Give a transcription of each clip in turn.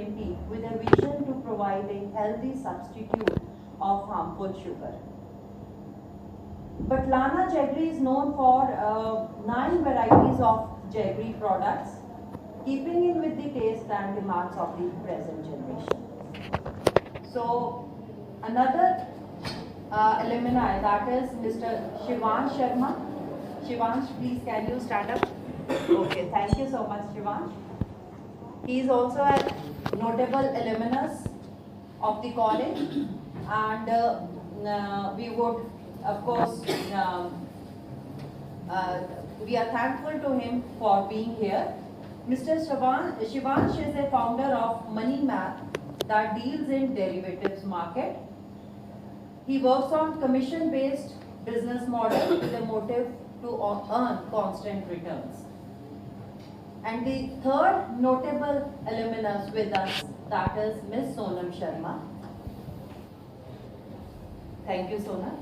2020 with a vision to provide a healthy substitute of harmful sugar. But Lana Jaggery is known for 9 varieties of jaggery products, keeping in with the taste and demands of the present generation. So another alumni, that is Mr. Shivansh Sharma. Shivansh, please can you stand up? Okay, thank you so much, Shivansh. He is also a notable alumnus of the college, and we would, of course, we are thankful to him for being here. Mr. Shivansh is a founder of Money Math that deals in derivatives market. He works on commission-based business model with a motive to earn constant returns. And the third notable alumnus with us, that is Ms. Sonam Sharma. Thank you, Sonam.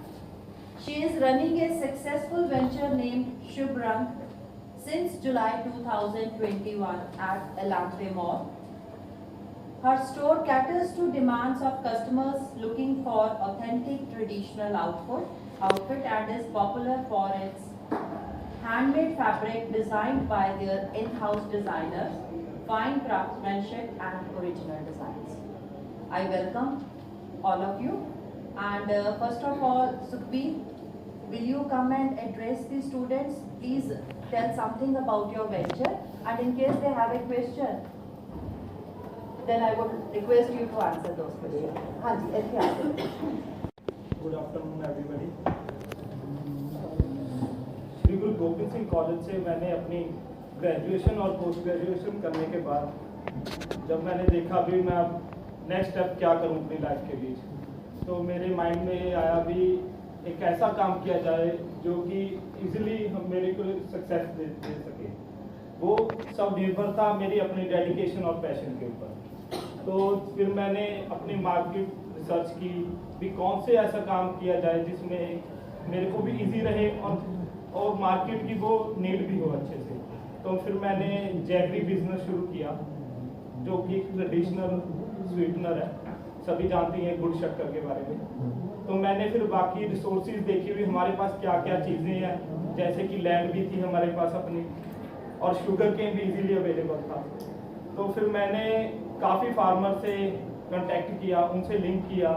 She is running a successful venture named Shubh Rang since July 2021 at Elante Mall. Her store caters to demands of customers looking for authentic traditional outfit and is popular for its handmade fabric designed by their in-house designers, fine craftsmanship and original designs. I welcome all of you, and first of all, Sukhbir, will you come and address the students? Please tell something about your venture, and in case they have a question, then I would request you to answer those questions. Hanji, Good afternoon everybody. Shri Guru Govind Singh college से मैंने अपनी graduation और post graduation करने के बाद जब मैंने देखा भी मैं अब नेक्स्ट स्टेप क्या करूं अपनी लाइफ के बीच, तो मेरे माइंड में ये आया भी एक ऐसा काम किया जाए जो कि इजीली हम मेरे को सक्सेस दे सके। वो सब निर्भर था मेरी अपनी डेडिकेशन और पैशन के ऊपर। तो फिर मैंने अपनी मार्केट रिसर्च की भी कौन से ऐसा काम किया जाए जिसमें मेरे को भी इजी रहे और मार्केट की वो नीड भी हो अच्छे से। तो फिर मैंने जैगरी बिजनेस शुरू किया, जो कि ट्रेडिशनल स्वीटनर है, सभी जानती हैं गुड़ शक्कर के बारे में। तो मैंने फिर बाकी रिसोर्सेज देखी हुई हमारे पास क्या क्या चीज़ें हैं, जैसे कि लैंड भी थी हमारे पास अपनी और शुगर केन भी इजीली अवेलेबल था। तो फिर मैंने काफ़ी फार्मर से कांटेक्ट किया, उनसे लिंक किया,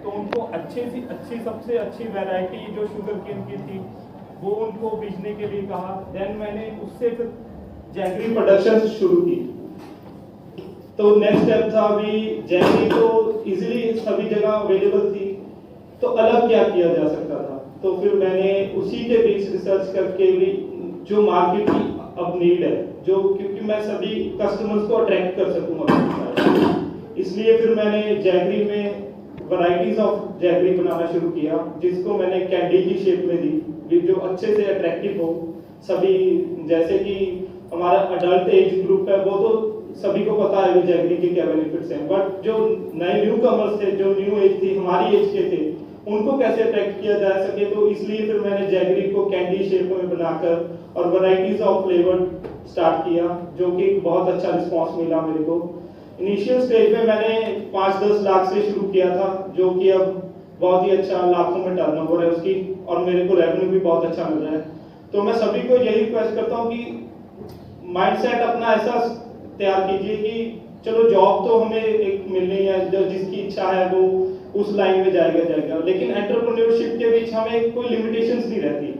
तो उनको अच्छी सबसे अच्छी वैरायटी जो शुगर केन की थी वो उनको बेचने के लिए कहा। देन मैंने उससे फिर जैगरी प्रोडक्शन शुरू की। तो नेक्स्ट स्टेप था भी जैगरी तो इजीली सभी जगह अवेलेबल थी, तो अलग क्या किया जा सकता था। तो फिर मैंने उसी के बीच रिसर्च करके भी जो मार्केट की अब नीड है, जो क्योंकि मैं सभी कस्टमर्स को अट्रैक्ट कर सकूं अपने, इसलिए फिर मैंने जैगरी में वैरायटीज ऑफ जैगरी बनाना शुरू किया, जिसको मैंने कैंडी की शेप में दी, जो अच्छे से अट्रैक्टिव हो सभी। जैसे कि हमारा अडल्ट एज ग्रुप है वो तो सभी को पता है भी जैगरी के क्या बेनिफिट्स हैं, बट जो नए न्यू कमर्स थे, जो न्यू एज थी, हमारी एज के थे, उनको कैसे अट्रैक्ट किया जा सके। तो इसलिए फिर मैंने जैगरी को कैंडी शेप में बनाकर और वैरायटीज ऑफ फ्लेवर स्टार्ट किया, जो कि बहुत अच्छा रिस्पांस मिला मेरे को। इनिशियल स्टेज में मैंने 5-10 लाख से शुरू किया था, जो कि अब बहुत ही अच्छा लाखों में टर्नओवर है उसकी, और मेरे को रेवेन्यू भी बहुत अच्छा मिल रहा है। तो मैं सभी को यही रिक्वेस्ट करता हूँ कि माइंडसेट अपना ऐसा तैयार कीजिए कि चलो जॉब तो हमें एक मिलनी है, जो जिसकी इच्छा है वो उस लाइन में जाएगा, लेकिन एंटरप्रेन्योरशिप के बीच हमें कोई लिमिटेशंस नहीं रहती।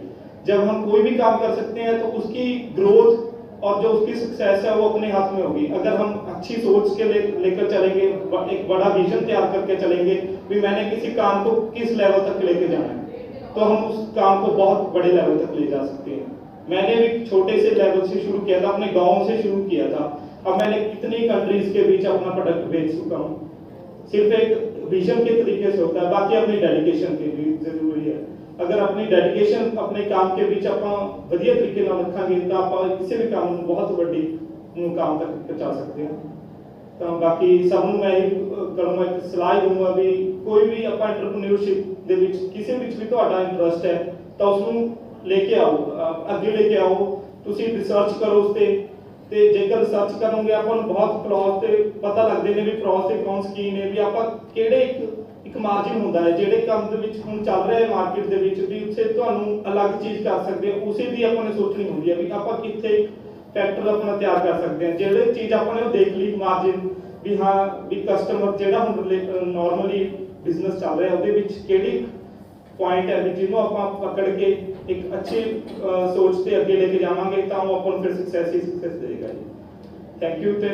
जब हम कोई भी काम कर सकते हैं तो उसकी ग्रोथ और जो उसकी सक्सेस है वो अपने हाथ में होगी। अगर हम अच्छी सोच के लेकर चलेंगे, एक बड़ा विजन तैयार करके चलेंगे भी मैंने किसी काम को किस लेवल तक लेके जाना है, तो हम उस काम को बहुत बड़े लेवल तक ले जा सकते हैं। मैंने भी छोटे से लेवल से शुरू किया था, अपने गाँव से शुरू किया था। अब मैंने कितनी कंट्रीज के बीच अपना प्रोडक्ट बेच चुका हूँ। सिर्फ एक विजन के तरीके से होता है, बाकी अपनी डेडिकेशन के भी जरूरी है। अगर अपनी डेडिकेशन अपने काम के बीच आप वधिया तरीके नाल रखांगे तो आप किसी भी काम में बहुत बड़ी मुकाम तक पहुंचा सकते हैं। तो बाकी सबनों मैं यही करूँगा, एक सलाह दूंगा भी कोई भी आप एंटरप्रेन्योरशिप दे विच किसी विच भी तुहाडा इंटरेस्ट है तो उसनूं लेके आओ, अगे लेके आओ, तुसीं रिसर्च करो उस ते, ਤੇ ਜੇਕਰ ਰਿਸਰਚ ਕਰੋਗੇ ਆਪਾਂ ਨੂੰ ਬਹੁਤ ਕਲੌਜ਼ ਤੇ ਪਤਾ ਲੱਗਦੇ ਨੇ ਵੀ ਪ੍ਰੋਸ ਤੇ ਕੌਨਸ ਕੀ ਨੇ, ਵੀ ਆਪਾਂ ਕਿਹੜੇ ਇੱਕ ਮਾਰਜਿਨ ਹੁੰਦਾ ਹੈ ਜਿਹੜੇ ਕੰਮ ਦੇ ਵਿੱਚ ਹੁਣ ਚੱਲ ਰਿਹਾ ਹੈ ਮਾਰਕੀਟ ਦੇ ਵਿੱਚ, ਵੀ ਉੱਥੇ ਤੁਹਾਨੂੰ ਅਲੱਗ ਚੀਜ਼ ਕਰ ਸਕਦੇ ਹੋ, ਉਸੇ ਦੀ ਆਪਾਂ ਨੇ ਸੋਚਣੀ ਹੁੰਦੀ ਹੈ ਵੀ ਆਪਾਂ ਕਿੱਥੇ ਫੈਕਟਰ ਆਪਣਾ ਤਿਆਰ ਕਰ ਸਕਦੇ ਹਾਂ। ਜਿਹੜੇ ਚੀਜ਼ ਆਪਾਂ ਨੇ ਉਹ ਦੇਖ ਲਈ ਮਾਰਜਿਨ, ਵੀ ਹਾਂ ਵੀ ਕਸਟਮਰ ਜਿਹੜਾ ਹੁਣ ਨਾਰਮਲੀ ਬਿਜ਼ਨਸ ਚੱਲ ਰਿਹਾ ਉਹਦੇ ਵਿੱਚ ਕਿਹੜੀ ਪੁਆਇੰਟ ਹੈ ਵੀ ਜਿਹਨੂੰ ਆਪਾਂ ਪਕੜ ਕੇ ਇੱਕ ਅੱਛੀ ਸੋਚ ਤੇ ਅੱਗੇ ਲੈ ਕੇ ਜਾਵਾਂਗੇ ਤਾਂ ਉਹ ਆਪਾਂ ਨੂੰ ਫਿਰ ਸਕਸੈਸ ਦੇਗਾ ਜੀ। ਥੈਂਕ ਯੂ ਤੇ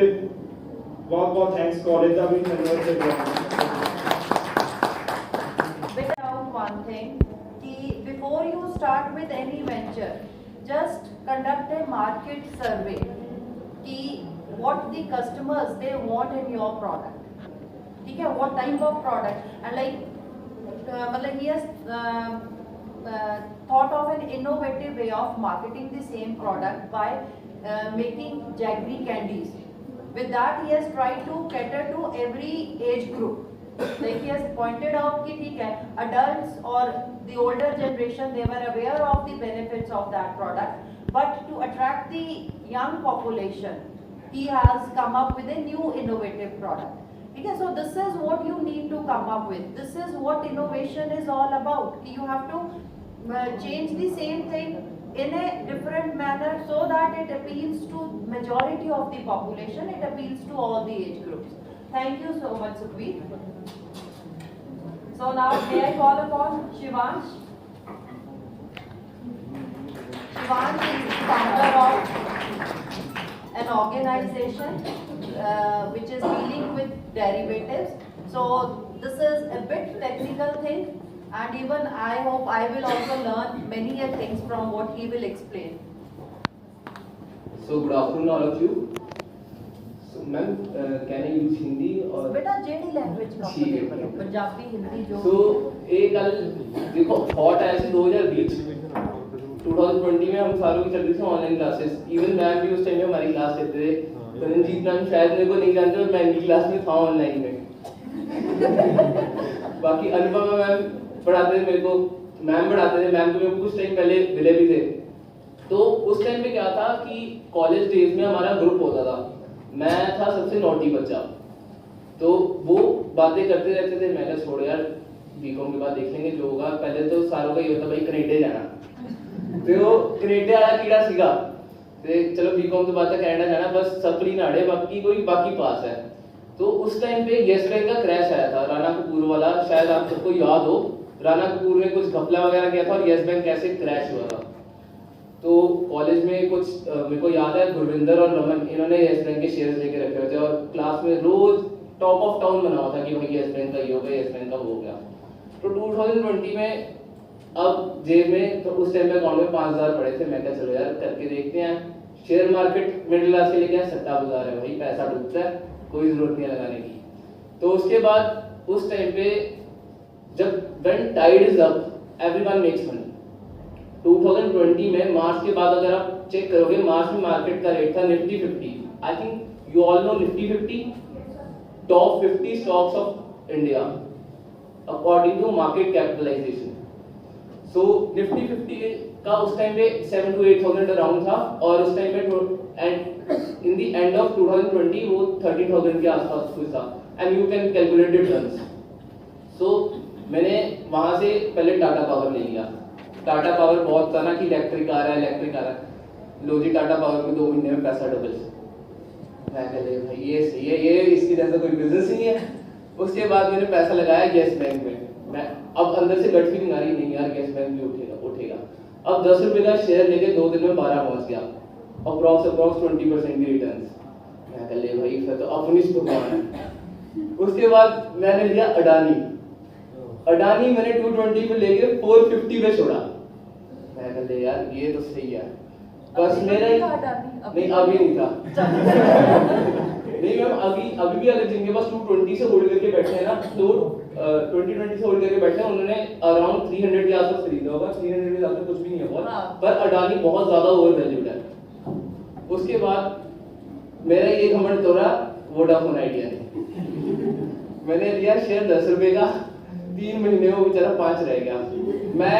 ਬਹੁਤ ਬਹੁਤ ਥੈਂਕਸ ਕਾਲਜ ਦਾ ਵੀ ਧੰਨਵਾਦ ਤੇ one thing कि before you start with any venture, just conduct a market survey कि what the customers they want in your product, ठीक है, what type of product, and like मतलब he has thought of an innovative way of marketing the same product by making jaggery candies. With that he has tried to cater to every age group. Like he has pointed out कि ठीक है, adults or the older generation they were aware of the benefits of that product, but to attract the young population he has come up with a new innovative product. Okay, so this is what you need to come up with. This is what innovation is all about. You have to change the same thing in a different manner so that it appeals to majority of the population, it appeals to all the age groups. Thank you so much, Sukhveer. So now may I call upon Shivansh. Shivansh is founder of an organization which is dealing with derivatives. So this is a bit technical thing, and even I hope I will also learn many things from what he will explain. So good afternoon all of you. So ma'am, can I use Hindi or? बेटा JD language comfortable है, पंजाबी हिंदी जो। So एक कल देखो thought आया थी 2020 में हम सालों की चल रही थी ऑनलाइन क्लासेस। इवन मैम भी उस टाइम में हमारी क्लास लेते थे। रंजीत मैम शायद मेरे को नहीं जानते और मैं इनकी क्लास में था ऑनलाइन में। बाकी अनुपमा मैम पढ़ाते थे मेरे को, मैम पढ़ाते थे, मैम तो मेरे को कुछ टाइम पहले मिले भी थे। तो उस टाइम पे क्या था कि कॉलेज डेज में हमारा ग्रुप होता था, मैं था सबसे नॉटी बच्चा, तो वो बातें करते रहते थे। मैंने छोड़ यार बीकॉम के बाद देख लेंगे जो होगा, पहले तो सारों का ये होता भाई कनेडा जाना, तो कनेडा वाला कीड़ा सीगा ते चलो बीकॉम के बाद कनाडा जाना बस सपनी नाड़े, बाकी पास है। तो उस टाइम पे येस बैंक का क्रैश आया था, राणा कपूर वाला, शायद आप सबको याद हो। राणा कपूर ने कुछ घपला वगैरह किया था और येस बैंक कैसे क्रैश हुआ था। तो कॉलेज में कुछ मेरे को याद है गुरविंदर और रमन इन्होंने येस बैंक के शेयर्स लेके रखे हुए थे और क्लास में रोज टॉप ऑफ टाउन बना हुआ था कि भाई येस बैंक का ये हो गया, येस बैंक का हो गया। तो 2020 में अब जेब में तो उस टाइम पे अकाउंट में 5000 पड़े थे। मैं कहा चलो यार करके देखते हैं, शेयर मार्केट मिडिल क्लास के लिए क्या सट्टा बाजार है भाई, पैसा डूबता है, कोई जरूरत नहीं लगाने की। तो उसके बाद उस टाइम पे जब when tide is up everyone makes money. 2020 में मार्च के बाद अगर आप चेक करोगे, मार्च में मार्केट का रेट था Nifty 50। I think you all know Nifty 50, top 50 stocks of India according to market capitalization. So Nifty 50 का उस टाइम पे 7 to 8,000 अराउंड था और उस टाइम पे and in the end of 2020 वो 30,000 के आसपास कुछ था and you can calculate it terms. So मैंने वहां से पहले टाटा पावर ले लिया। टाटा पावर बहुत था ना कि इलेक्ट्रिक आ रहा है, लो जी टाटा पावर में 2 महीने में पैसा डबल। मैं कहते भाई ये सही है, ये इसकी जैसा कोई बिजनेस ही नहीं है। उसके बाद मैंने पैसा लगाया येस बैंक में। मैं अब अंदर से गट फीलिंग आ रही नहीं यार येस बैंक भी उठेगा। अब 10 रुपए का शेयर लेके 2 दिन में 12 पहुंच गया, अप्रॉक्स 20% की रिटर्न। मैं कह ले भाई फिर तो अपनी दुकान है। उसके बाद मैंने लिया अडानी मैंने 220 पे लेके 450 पे छोड़ा। मैं कह ले यार ये तो सही है, बस मेरा नहीं अभी नहीं था नहीं मैम अभी भी अगर जिनके पास 220 से होल्ड करके बैठे हैं ना, तो 2020 से होल्ड करके बैठे हैं, उन्होंने अराउंड 300 के आसपास खरीदा होगा। 300 के आसपास कुछ भी नहीं है बहुत, पर अडानी बहुत ज्यादा ओवर वैल्यूड है। उसके बाद मेरा ये घमंड तोड़ा वोडाफोन आइडिया ने। मैंने लिया शेयर 10 रुपए का, 3 महीने में वो बेचारा 5 रह गया। मैं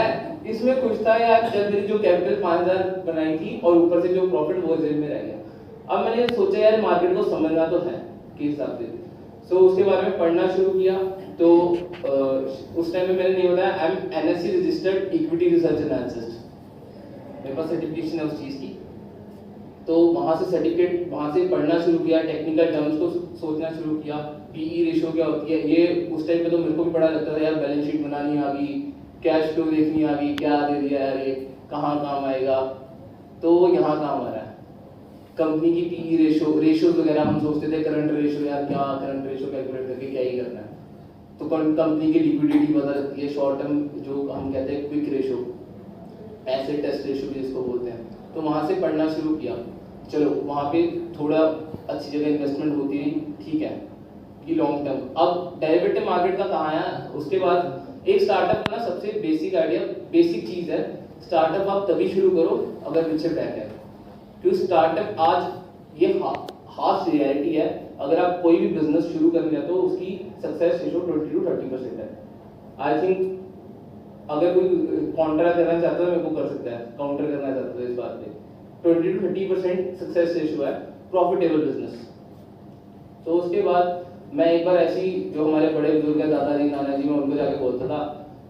इसमें खुश था यार, जब मेरी जो कैपिटल 5000 बनाई थी और ऊपर से जो प्रॉफिट वो जेब में रह गया। अब मैंने सोचा यार मार्केट को समझना तो है किस हिसाब से, सो उसके बारे में पढ़ना शुरू किया। तो उस टाइम में मैंने नहीं बताया, I am NSC registered equity research analyst, मेरे पास सर्टिफिकेशन है उस चीज़ की। तो वहाँ से सर्टिफिकेट, वहाँ से पढ़ना शुरू किया, टेक्निकल टर्म्स को सोचना शुरू किया, पीई रेशियो क्या होती है ये। उस टाइम पे तो मेरे को भी बड़ा लगता था यार, बैलेंस शीट बनानी आ गई, कैश फ्लो देखनी आ गई, क्या दे दिया यार ये, कहाँ काम आएगा। तो यहाँ काम आ रहा है, कंपनी की पीई रेशियोज वगैरह हम सोचते थे, करंट रेशियो यार क्या, करंट रेशियो कैलकुलेट करके क्या ही करना है। तो कंपनी की लिक्विडिटी पता लगती है, शॉर्ट टर्म जो हम कहते हैं quick ratio, asset test ratio भी जिसको बोलते हैं। तो वहाँ से पढ़ना शुरू किया, चलो वहाँ पे थोड़ा अच्छी जगह इन्वेस्टमेंट होती रही, ठीक है कि लॉन्ग टर्म। अब डेरिवेटिव मार्केट का कहाँ आया, उसके बाद एक स्टार्टअप ना सबसे बेसिक आइडिया, बेसिक चीज़ है, स्टार्टअप आप तभी शुरू करो अगर पीछे बैक है। क्योंकि स्टार्टअप आज ये हार्श रियलिटी है, अगर आप कोई भी बिजनेस शुरू करने जाते हो उसकी सक्सेस रेशो 20 to 30% है। आई थिंक अगर कोई काउंटर करना चाहता है मेरे को कर सकता है, काउंटर करना चाहता है इस बात पे, 20 to 30% सक्सेस रेशो है प्रॉफिटेबल बिजनेस। तो उसके बाद मैं एक बार ऐसी, जो हमारे बड़े बुजुर्ग हैं दादाजी नाना जी, मैं उनको जाके बोलता था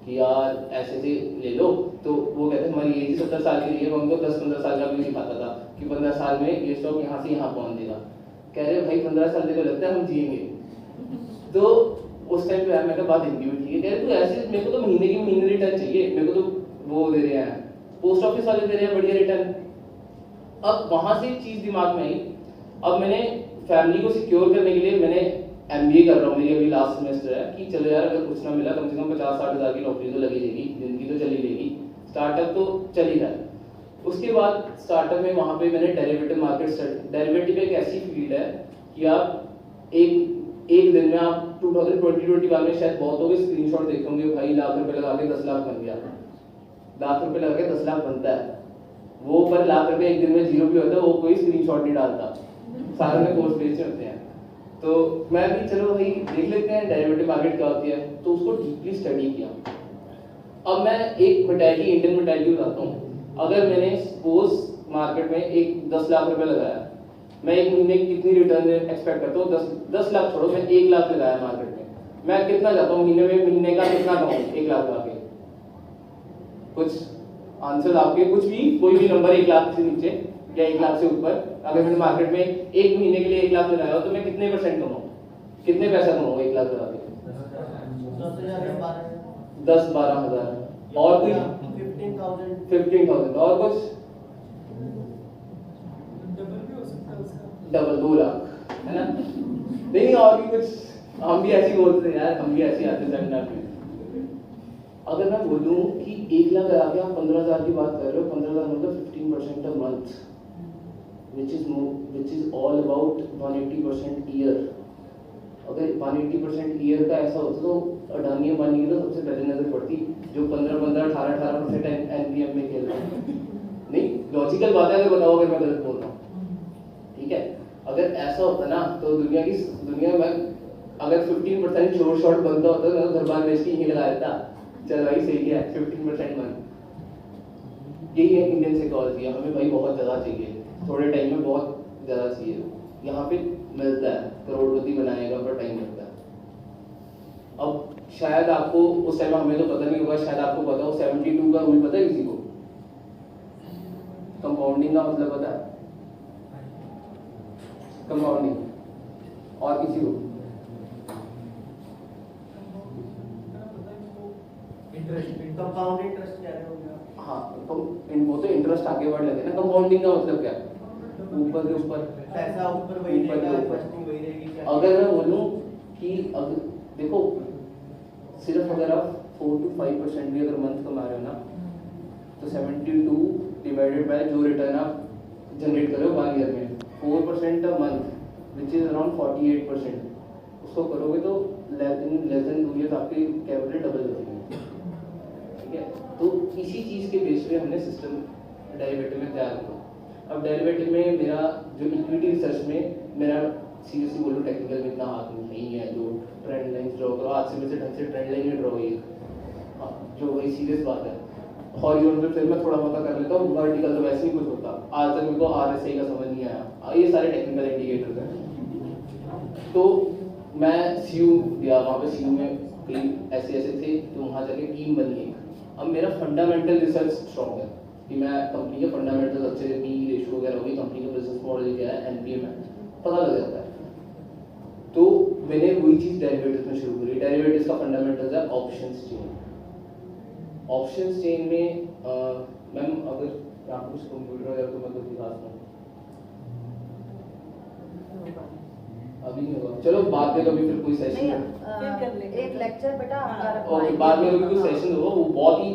कि यार ऐसे से ले लो। तो वो कहते हमारी एज ही 70 साल की है, मैं उनको 10-15 साल का भी दिखाता था कि 15 साल में ये स्टॉक यहाँ से यहाँ पहुँच देगा। कह रहे भाई 15 साल देखो लगता है हम जिएंगे। तो उस टाइम पे मैं कहा बात हिंदी में ठीक है, कह रहे तू ऐसे, मेरे को तो महीने की महीने रिटर्न चाहिए, मेरे को तो वो दे रहे हैं पोस्ट ऑफिस वाले दे रहे हैं बढ़िया रिटर्न। अब वहाँ से एक चीज़ दिमाग में आई, अब मैंने फैमिली को सिक्योर करने के लिए मैंने एमबीए कर रहा हूँ, मेरी अभी लास्ट सेमेस्टर है, कि चलो यार अगर कुछ ना मिला कम से कम 50-60 हज़ार की नौकरी तो लगी रहेगी, जिंदगी तो चली रहेगी, स्टार्टअप तो चल ही रहा है। उसके बाद स्टार्टअप में वहाँ पे मैंने डेरिवेटिव मार्केट स्टडी, डेरिवेटिव एक ऐसी फील्ड है कि आप एक दिन में आप 2020-21 में शायद बहुत लोग स्क्रीनशॉट देखे होंगे, भाई लाख रुपए लगा के 10 लाख बन गया, लाख रुपए लगा के 10 लाख बनता है वो, पर लाख रुपए एक दिन में जीरो भी होता है, वो कोई स्क्रीनशॉट नहीं डालता, सारे में कोर्स बेचने होते हैं। तो मैं भी चलो भाई देख लेते हैं डेरिवेटिव मार्केट क्या होती है, तो उसको डीपली स्टडी किया। अब मैं एक मेटालिटी, इंडियन मेटालिटी बताता हूँ। अगर मैंने सपोज मार्केट में एक 10 लाख रुपए लगाया, मैं एक महीने की कितनी रिटर्न एक्सपेक्ट करता हूँ, 10 लाख छोड़ो, मैं 1 लाख लगाया मार्केट में, मैं कितना चाहता हूँ महीने का कितना कमाऊँ 1 लाख लगा के? कुछ आंसर आपके, कुछ भी कोई भी नंबर 1 लाख से नीचे या 1 लाख से ऊपर। अगर मैंने मार्केट में एक महीने के लिए 1 लाख लगाया हो तो मैं कितने % कमाऊँ, कितने पैसा कमाऊँ 1 लाख लगा के? 10-12 हज़ार। और कोई 15,000 और कुछ डबल 2 लाख है ना? नहीं और भी कुछ, हम भी ऐसे बोलते हैं यार, हम भी ऐसे आते सेमिनार में। अगर मैं बोलूँ कि 1 लाख लगा के आप 15,000 की बात कर रहे हो, 15,000 मतलब 15% a month, which is all about 180% year. अगर 180% ईयर का ऐसा होता तो अडानी अंबानी की तो सबसे पहले नजर पड़ती, जो 15-18% एनपीएम में खेल रहे हैं। नहीं, लॉजिकल बात है, अगर बताओ अगर मैं गलत बोल रहा हूँ, ठीक है? अगर ऐसा होता ना तो दुनिया में अगर 15% शॉर्ट बनता होता तो मैं घर बार बेच के यहीं लगा देता, चल भाई सही है 15% बन। यही है इंडियन साइकोलॉजी, हमें भाई बहुत ज़्यादा चाहिए, थोड़े टाइम में बहुत ज़्यादा चाहिए, यहाँ पे मिलता है, करोड़पति बनाएगा पर टाइम लगता है। अब शायद आपको उस टाइम, हमें तो पता नहीं होगा, शायद आपको पता हो 72 का रूल पता है किसी को? कंपाउंडिंग का मतलब पता है? कंपाउंडिंग और किसी को? कंपाउंड इंटरेस्ट क्या है? हाँ, तो वो तो इंटरेस्ट आगे वर्ड लगे ना। कंपाउंडिंग का मतलब क्या है? ऊपर के ऊपर पैसा ऊपर वही रहेगा, इन्वेस्टिंग वही रहेगी। अगर मैं बोलूँ कि अगर देखो सिर्फ अगर आप 4 to 5% भी अगर मंथ कमा रहे हो ना, तो 72 डिवाइडेड बाय जो रिटर्न आप जनरेट कर रहे हो 1 ईयर में, 4% a month which is around 48%, उसको करोगे तो लेस देन 2 ईयर्स आपकी कैपिटल डबल हो जाएगी। ठीक है, तो इसी चीज़ के बेस पे हमने सिस्टम डेरिवेटिव में तैयार किया। अब डेरिवेटिव में मेरा जो इक्विटी रिसर्च में मेरा सीरियसली बोलो टेक्निकल में इतना हाथ नहीं है, जो ट्रेंड लाइन ड्रॉ करो आज से मेरे से ढंग से ट्रेंड लाइन ही ड्रॉ हुई, हाँ जो वही सीरियस बात है। हॉरिजॉन्टल फिर मैं थोड़ा बहुत कर लेता हूँ, वर्टिकल तो वैसे ही कुछ होता। आज तक मेरे को RSI का समझ नहीं आया। ये सारे टेक्निकल इंडिकेटर्स हैं। तो मैं CU दिया, वहाँ पे CU में कई ऐसे थे, तो वहाँ जाके टीम बनी एक। अब मेरा फंडामेंटल रिसर्च स्ट्रॉन्ग है कि मैं कंपनी के फंडामेंटल अच्छे से PE रेशियो वगैरह होगी, कंपनी का बिजनेस मॉडल क्या है, NPM है, पता लग जाता है। तो मैंने वही चीज़ डेरिवेटिव्स में शुरू करी। डेरिवेटिव्स का फंडामेंटल्स है ऑप्शंस चेन। ऑप्शंस चेन में मैम अगर आप कुछ कंप्यूटर वगैरह तो मैं कुछ दिखा सकता हूँ, अभी नहीं होगा, चलो बाद में कभी फिर कोई सेशन एक लेक्चर बेटा आपका ओके, बाद में कभी कोई सेशन होगा, वो बहुत ही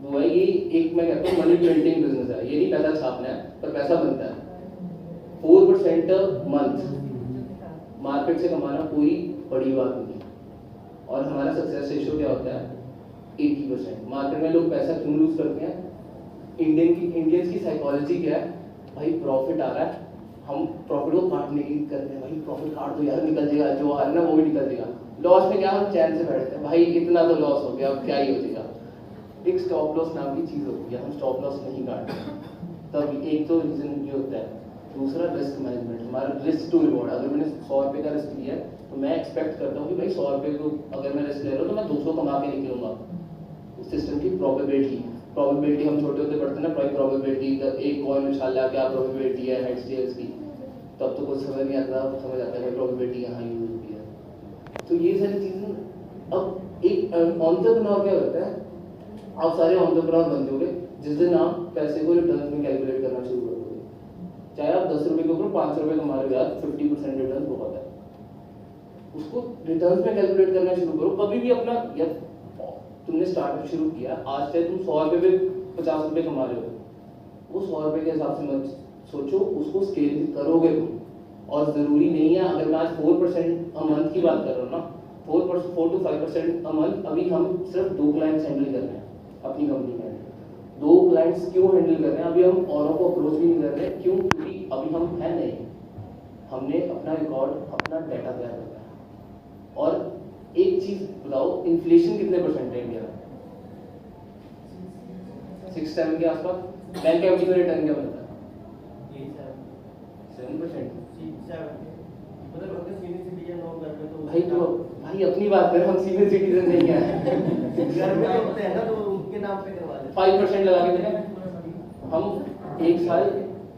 वो है। ये एक मैं कहता हूँ मनी प्रिंटिंग बिजनेस है। ये नहीं पैसा छापना है, पर पैसा बनता है। 4% मंथ मार्केट से कमाना कोई बड़ी बात नहीं। और हमारा सक्सेस रेशियो क्या होता है? 80%। मार्केट में लोग पैसा क्यों लूज करते हैं? इंडियंस की साइकोलॉजी क्या है? भाई प्रॉफिट आ रहा है, हम प्रॉफिट को काटने की करते हैं। भाई प्रॉफिट काट दो यार, निकल जाएगा, जो आ रहा है ना वो भी निकल जाएगा। लॉस में क्या, हम चैन से बैठते हैं, भाई इतना तो लॉस हो गया, अब क्या ही हो जाएगा। एक स्टॉप लॉस नाम की चीज़ होती है, हम स्टॉप लॉस नहीं काटते। तब एक तो रीजन ये होता है। दूसरा रिस्क मैनेजमेंट, हमारा रिस्क टू रिवॉर्ड। अगर मैंने 100 रुपये का रिस्क लिया है तो मैं एक्सपेक्ट करता हूँ कि भाई 100 रुपये को अगर मैं रिस्क ले रहा हूँ तो मैं 200 कमा के निकलूंगा। सिस्टम की प्रोबेबिलिटी हम छोटे होते पढ़ते हैं ना, प्रोबेबिलिटी एक कॉइन उछाला, क्या प्रोबेबिलिटी है हेड्स टेल्स की, तब तो कुछ समझ नहीं आता, समझ आता है प्रोबेबिलिटी यहाँ यूज होती है। तो ये सारी चीज़ें। अब एक एंटरप्रेन्योर क्या करता है, आप सारे एंटरप्रेन्योर बन जाओगे जिस दिन आप पैसे को रिटर्न में कैलकुलेट करना शुरू कर दोगे। चाहे आप 10 रुपये के ऊपर 5 रुपये कमा रहे हो यार, 50% रिटर्न बहुत है। उसको रिटर्न में कैलकुलेट करना शुरू करो। कभी भी अपना, या तुमने स्टार्टअप शुरू किया, आज चाहे तुम 100 रुपये पे 50 रुपये कमा रहे हो, वो 100 रुपये के हिसाब से मत सोचो, उसको स्केल करोगे तुम। और ज़रूरी नहीं है, अगर मैं आज 4% अ मंथ की बात कर रहा हूँ ना, 4 to 5% अ मंथ, अभी हम सिर्फ 2 क्लाइंट्स हैंडल कर रहे हैं अपनी कंपनी में। 2 क्लाइंट्स क्यों हैंडल कर रहे हैं? अभी हम औरों को अप्रोच भी नहीं कर रहे। क्यों? क्योंकि अभी हम हैं नहीं, हमने अपना रिकॉर्ड, अपना डाटा तैयार करना है। और एक चीज बताओ, इन्फ्लेशन कितने परसेंट है इंडिया में? 6-7 के आसपास। बैंक एफडी का रिटर्न क्या बनता है? 7%। भाई तो भाई अपनी बात करें, हम सीनियर सिटीजन नहीं है। घर में होते हैं ना, तो उनके नाम पे करवा लेते 5% लगा के देखें, हम एक साल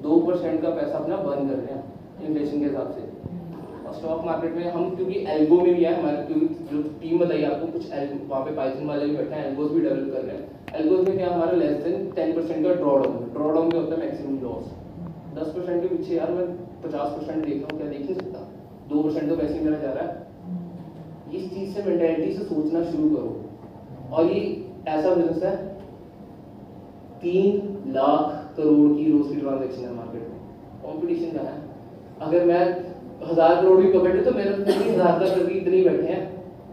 2% का पैसा अपना बर्न कर रहे हैं इन्फ्लेशन के हिसाब से। और स्टॉक मार्केट में हम, क्योंकि एल्गो में भी है हमारे, क्योंकि जो टीम बताई आपको, कुछ वहाँ पे पाइथन वाले भी बैठे हैं, एल्गोस भी डेवलप कर रहे हैं। एल्गोस में क्या हमारा लेस देन 10% का ड्रॉडाउन में होता है मैक्सिमम लॉस। 10% के पीछे यार मैं 50% देख रहा हूँ, क्या देख नहीं सकता? 2% तो वैसे ही मेरा जा रहा है। इस चीज़ से, मेंटालिटी से सोचना शुरू करो। और ये ऐसा बिजनेस है, 3 लाख करोड़ की रोज की ट्रांजेक्शन है मार्केट में। कंपटीशन का है, अगर मैं 1000 करोड़ भी पकड़ ले तो मेरे 1000 तक कभी इतने बैठे हैं,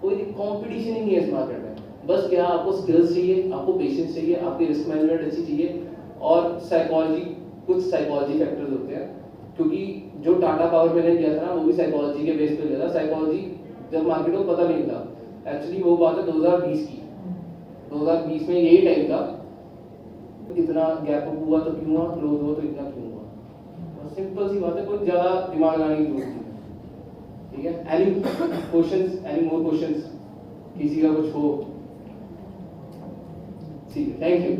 कोई कंपटीशन ही नहीं है इस मार्केट में। बस क्या आपको स्किल्स चाहिए, आपको पेशेंस चाहिए, आपकी रिस्क मैनेजमेंट अच्छी चाहिए, और साइकोलॉजी, कुछ साइकोलॉजी फैक्टर्स होते हैं। क्योंकि जो टाटा पावर मैंने किया था ना, वो भी साइकोलॉजी के बेस पे लिया था। साइकोलॉजी जब मार्केट को पता नहीं था, एक्चुअली वो बात है 2020 की। 2020 में यही टाइम था, इतना गैप अप हुआ तो क्यों हुआ, क्लोज हुआ तो इतना क्यों हुआ। सिंपल सी बात है, कोई ज़्यादा दिमाग लगाने की जरूरत नहीं है। ठीक है, any questions, any more questions, किसी का कुछ हो? ठीक है, thank you.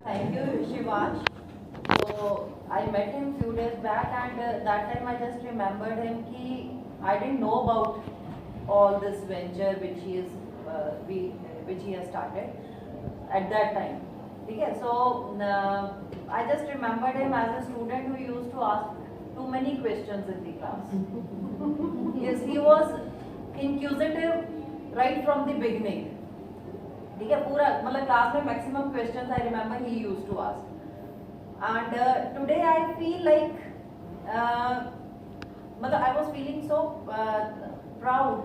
Thank you, Shivansh. So I met him few days back, and that time I just remembered him कि I didn't know about all this venture which he has started at that time. ठीक है, so I just remembered him as a student who used to ask too many questions in the class. Yes, he was inquisitive right from the beginning. ठीक है, पूरा मतलब class में maximum questions I remember he used to ask, and today I feel like मतलब I was feeling so proud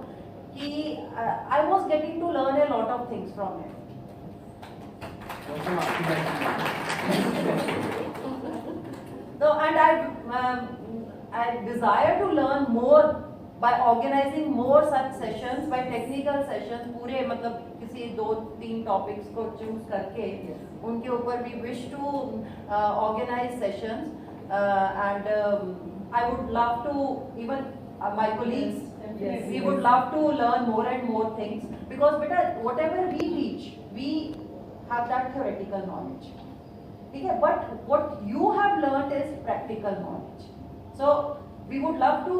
कि I was getting to learn a lot of things from him. So and I desire to learn more by organizing more such sessions, by technical sessions. पूरे मतलब किसी 2-3 topics को choose करके उनके ऊपर we wish to organize sessions and I would love to even my colleagues we would love to learn more and more things because beta whatever we teach we have that theoretical knowledge, okay, but what you have learned is practical knowledge. So we would love to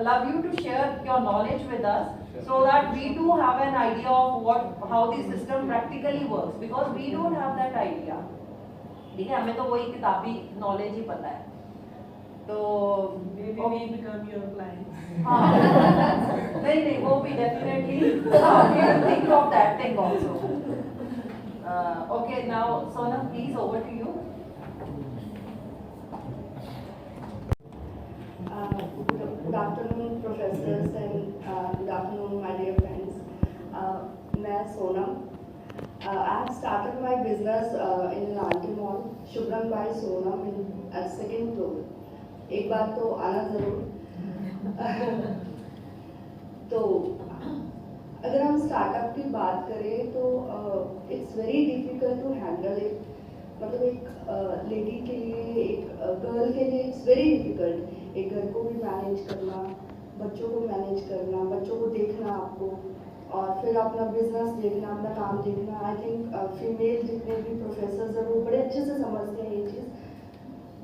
love you to share your knowledge with us so that we do have an idea of how the system practically works because we don't have that idea, ठीक है, हमें तो वही किताबी knowledge ही पता है. तो maybe we become your clients. नहीं वो भी definitely we will think of that thing also. Okay, now Sonam, please over to you. Good afternoon, professors, and good afternoon, my dear friends. मैं Sonam. I have started my business in Lanti Mall, Shubram by Sonam at second floor. एक बार तो आना जरूर. तो अगर हम startup की बात करें तो it's very difficult to handle it. मतलब एक लेडी के लिए, एक गर्ल के लिए इट्स वेरी डिफिकल्ट. एक घर को भी मैनेज करना, बच्चों को मैनेज करना, बच्चों को देखना आपको, और फिर अपना बिजनेस देखना, अपना काम देखना. आई थिंक फीमेल जितने भी प्रोफेसर्स हैं वो बड़े अच्छे से समझते हैं ये चीज़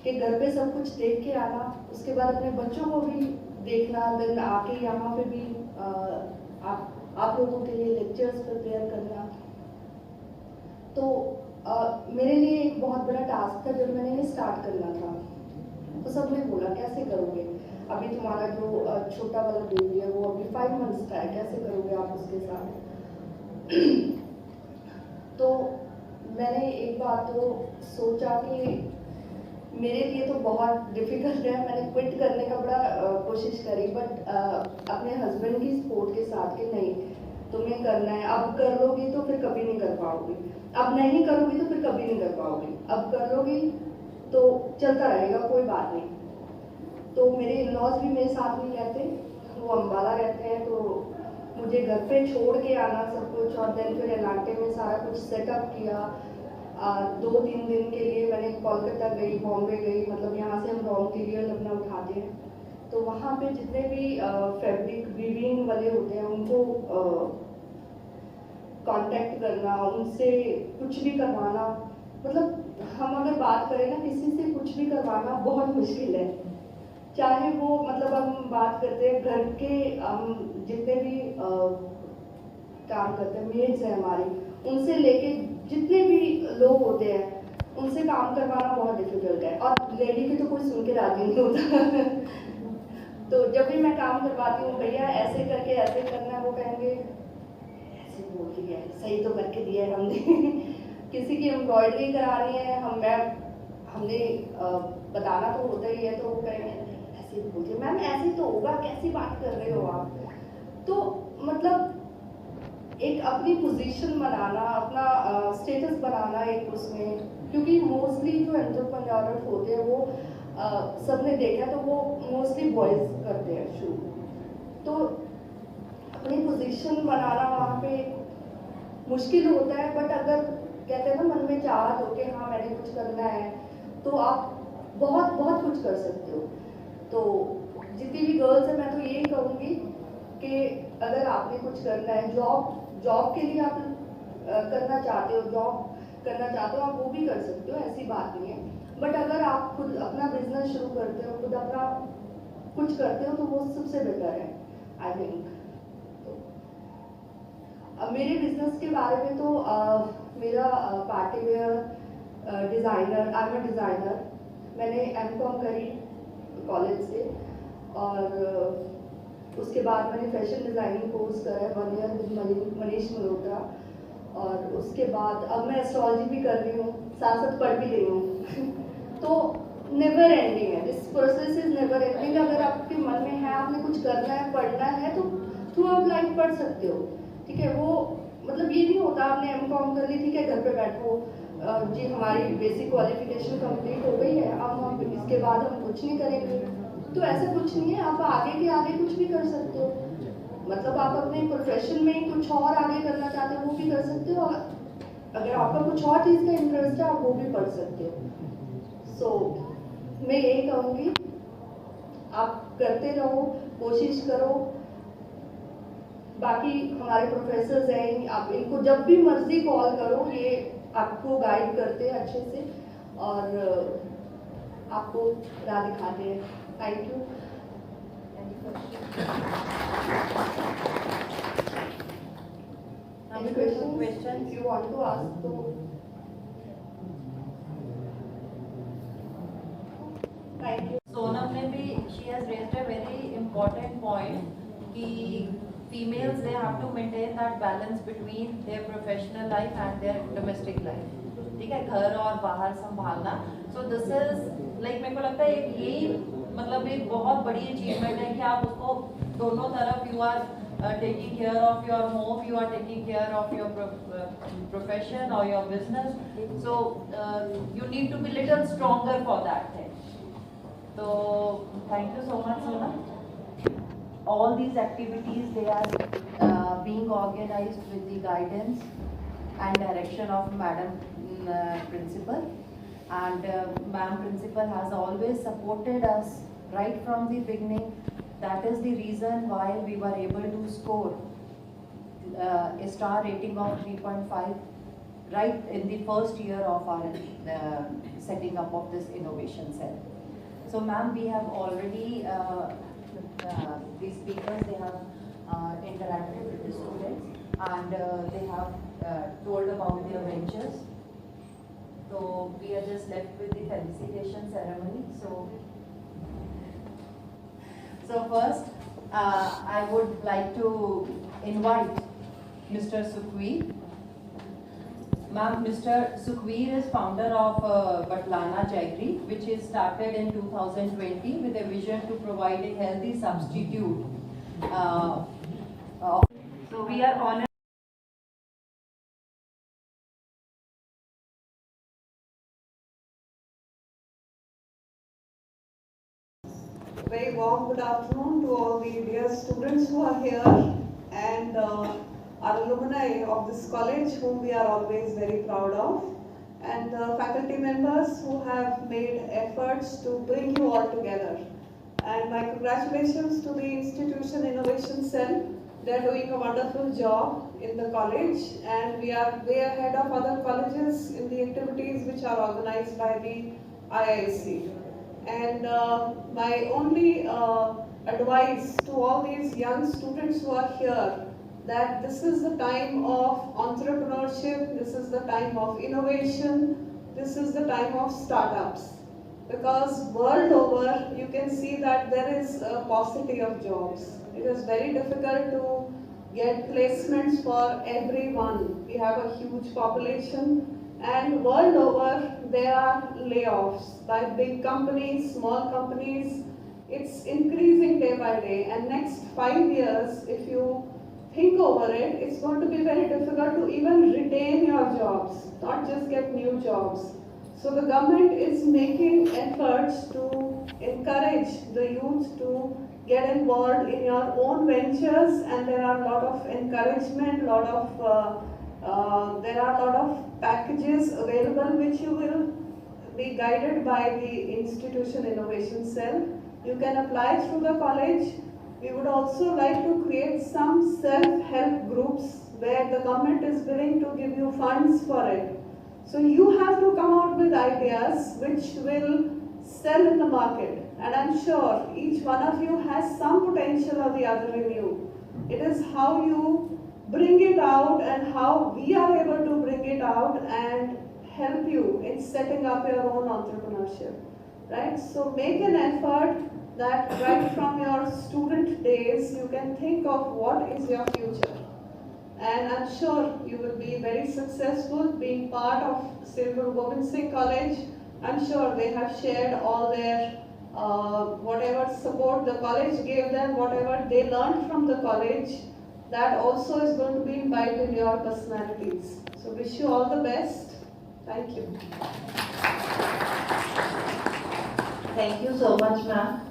कि घर पे सब कुछ देख के आना, उसके बाद अपने बच्चों को भी देखना, देन आके यहाँ पे भी आप लोगों के लिए लेक्चर्स प्रिपेयर करना. तो मेरे लिए एक बहुत बड़ा टास्क था जब मैंने ये स्टार्ट करना था. तो सबने बोला कैसे करोगे, अभी तुम्हारा जो छोटा वाला बेबी है वो अभी 5 मंथ्स का है, कैसे करोगे आप उसके साथ. तो मैंने एक बार तो सोचा कि मेरे लिए तो बहुत डिफिकल्ट है, मैंने क्विट करने का बड़ा कोशिश करी, बट अपने हस्बैंड की सपोर्ट के साथ कि नहीं तुम्हें करना है, अब कर लोगी तो फिर कभी नहीं कर पाओगी, अब नहीं करोगी तो फिर कभी नहीं कर पाओगी, अब कर लोगी तो चलता रहेगा, कोई बात नहीं. तो मेरे इन-लॉज भी मेरे साथ नहीं रहते, वो अम्बाला रहते हैं, तो मुझे घर पे छोड़ के आना सब कुछ, और देन फिर एलांटे में सारा कुछ सेटअप किया. 2-3 दिन के लिए मैंने कोलकाता गई, बॉम्बे गई, मतलब यहाँ से हम रॉ मटीरियल अपना उठाते हैं, तो वहाँ पे जितने भी फैब्रिक वीविंग वाले होते हैं उनको कांटेक्ट करना, उनसे कुछ भी करवाना. मतलब हम अगर बात करें ना, किसी से कुछ भी करवाना बहुत मुश्किल है. चाहे वो मतलब हम बात करते हैं घर के, हम जितने भी काम करते हैं, मेड्स हैं हमारी, उनसे लेके जितने भी लोग होते हैं उनसे काम करवाना बहुत डिफिकल्ट है, और लेडी की तो कोई सुन के राजी नहीं होता. तो जब भी मैं काम करवाती हूँ, भैया ऐसे करके ऐसे करना है, वो कहेंगे ऐसे बोल रही है, सही तो करके दिया है हमने. किसी की एम्ब्रॉयडरी करानी है, हमने बताना तो होता ही है, तो वो कहेंगे ऐसे बोलिए मैम, ऐसे तो होगा, कैसी बात कर रहे हो आप. तो मतलब एक अपनी पोजीशन बनाना, अपना स्टेटस बनाना एक उसमें, क्योंकि मोस्टली जो एंटरप्रेन्योर होते हैं वो सबने देखा तो वो मोस्टली बॉयज करते हैं शुरू. तो अपनी पोजीशन बनाना वहाँ पे मुश्किल होता है, बट अगर कहते हैं ना मन में चाहत हो कि हाँ मैंने कुछ करना है, तो आप बहुत बहुत कुछ कर सकते हो. तो जितनी भी गर्ल्स हैं मैं तो यही कहूँगी कि अगर आपने कुछ करना है, जॉब के लिए आप करना चाहते हो, जॉब करना चाहते हो, आप वो भी कर सकते हो, ऐसी बात नहीं है. बट अगर आप खुद अपना बिजनेस शुरू करते हो, खुद अपना कुछ करते हो, तो वो सबसे बेटर है आई थिंक. तो मेरे बिजनेस के बारे में तो मेरा party wear designer, I am a designer. मैंने M.Com करी कॉलेज से, और उसके बाद मैंने फैशन डिज़ाइनिंग कोर्स करा है 1 ईयर विद मनीष मल्होत्रा. और उसके बाद अब मैं एस्ट्रोलॉजी भी कर रही हूँ, साथ साथ पढ़ भी रही हूँ. तो नेवर एंडिंग है, this process is never ending. अगर आपके मन में है आपने कुछ करना है, पढ़ना है, तो थ्रू आउट लाइफ पढ़ सकते हो. ठीक है, वो मतलब ये नहीं होता आपने M.Com कर ली, ठीक है घर पे बैठो, जी हमारी बेसिक क्वालिफिकेशन कंप्लीट हो गई है, अब हम इसके बाद हम कुछ नहीं करेंगे. तो ऐसा कुछ नहीं है, आप आगे के आगे कुछ भी कर सकते हो. मतलब आप अपने प्रोफेशन में कुछ और आगे करना चाहते हो वो भी कर सकते हो, और अगर आपका कुछ और चीज़ का इंटरेस्ट है आप वो भी पढ़ सकते हो। सो मैं यही कहूँगी, आप करते रहो, कोशिश करो। बाकी हमारे प्रोफेसर्स हैं, आप इनको जब भी मर्जी कॉल करो, ये आपको गाइड करते हैं अच्छे से और आपको राह दिखाते हैं। Thank you. Any questions you want to ask? So, thank you. Sonam ने भी, she has raised a very important point कि females they have to maintain that balance between their professional life and their domestic life. ठीक है, घर और बाहर संभालना. So this is like मेरे को लगता है यही मतलब एक बहुत बड़ी अचीवमेंट है कि आप उसको दोनों तरफ you are taking care of your home, you are taking care of your profession or your business. So you need to be little stronger for that thing. So thank you so much, Sonam. All these activities they are being organized with the guidance and direction of Madam Principal, and Ma'am Principal has always supported us right from the beginning. That is the reason why we were able to score a star rating of 3.5 right in the first year of our setting up of this innovation cell. So ma'am, we have already the speakers, they have interacted with the students and they have told about their ventures. So we are just left with the felicitation ceremony. So first, I would like to invite Mr. Sukhveer. Ma'am, Mr. Sukhveer is founder of Batlana Jaggery, which is started in 2020 with a vision to provide a healthy substitute. So we are honored. Very warm good afternoon to all the dear students who are here and our alumni of this college whom we are always very proud of, and faculty members who have made efforts to bring you all together. And my congratulations to the Institution Innovation Cell. They are doing a wonderful job in the college and we are way ahead of other colleges in the activities which are organized by the IISc. And my only advice to all these young students who are here, that this is the time of entrepreneurship, this is the time of innovation, this is the time of startups. Because world over, you can see that there is a paucity of jobs. It is very difficult to get placements for everyone. We have a huge population. And world over, there are layoffs by big companies, small companies. It's increasing day by day. And next 5 years, if you think over it, it's going to be very difficult to even retain your jobs, not just get new jobs. So the government is making efforts to encourage the youth to get involved in your own ventures, and there are a lot of encouragement, there are a lot of packages available which you will be guided by the Institution Innovation Cell. You can apply through the college. We would also like to create some self-help groups where the government is willing to give you funds for it. So you have to come out with ideas which will sell in the market. And I'm sure each one of you has some potential or the other in you. It is how you bring it out and how we are able to bring it out and help you in setting up your own entrepreneurship, right? So make an effort that right from your student days you can think of what is your future. And I'm sure you will be very successful being part of Sri Guru Gobind Singh College. I'm sure they have shared all their whatever support the college gave them, whatever they learned from the college, that also is going to be imbibed in your personalities. So wish you all the best. Thank you. Thank you so much, ma'am.